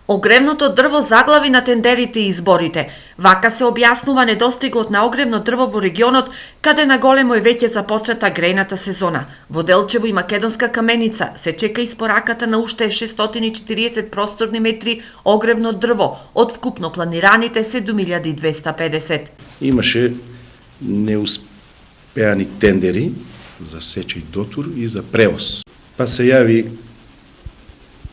Огревното дрво заглави на тендерите и изборите. Вака се објаснува недостигот на огревно дрво во регионот, каде на големо е веќе започната грејната сезона. Во Делчево и Македонска каменица се чека испораката на уште 640 просторни метри огревно дрво од вкупно планираните 7250. Имаше неуспеани тендери за сечеј дотур и за превоз. Па се јави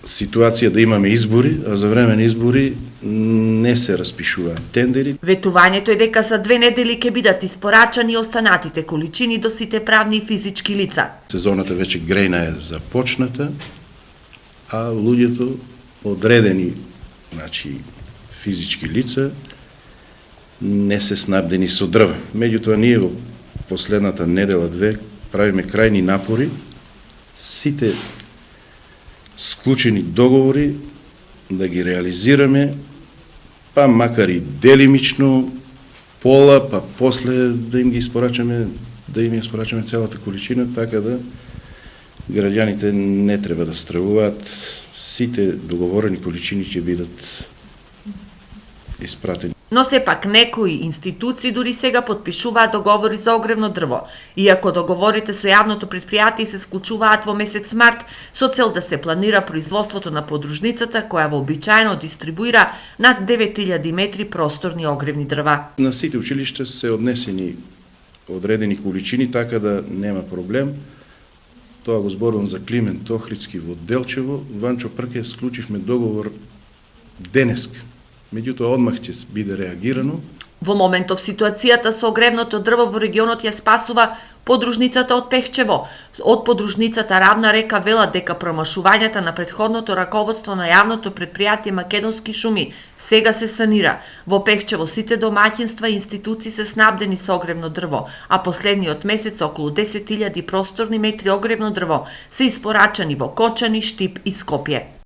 ситуација да имаме избори, а за време на избори не се распишуваат тендери. Ветувањето е дека за 2 недели ќе бидат испорачани останатите количини до сите правни и физички лица. Сезоната веќе грејна е започната, а луѓето одредени, физички лица, не се снабдени со дрва. Меѓутоа, ние во последната недела-две правиме крајни напори сите склучени договори да ги реализираме, па макар и делимично, пола, па после да им испорачаме целата количина, така да граѓаните не треба да стравуваат, сите договорени количини ќе бидат испратени. Но сепак некои институции дури сега подпишуваат договори за огревно дрво. Иако договорите со јавното предпријатие се склучуваат во месец март со цел да се планира производството на подружницата која вообичаено дистрибуира над 9000 метри просторни огревни дрва. На сите училишта се однесени одредени количини, така да нема проблем. Тоа го зборувам за Климент Охридски во Делчево. Ванчо Прке склучивме договор денеска. Меѓутоа, одмах ќе биде реагирано. Во моментов ситуацијата со огревното дрво во регионот ја спасува подружницата од Пехчево. Од подружницата Равна река велат дека промашувањата на претходното раководство на јавното предпријатие Македонски шуми сега се санира. Во Пехчево сите домаќинства и институции се снабдени со огревно дрво, а последниот месец околу 10.000 просторни метри огревно дрво се испорачани во Кочани, Штип и Скопје.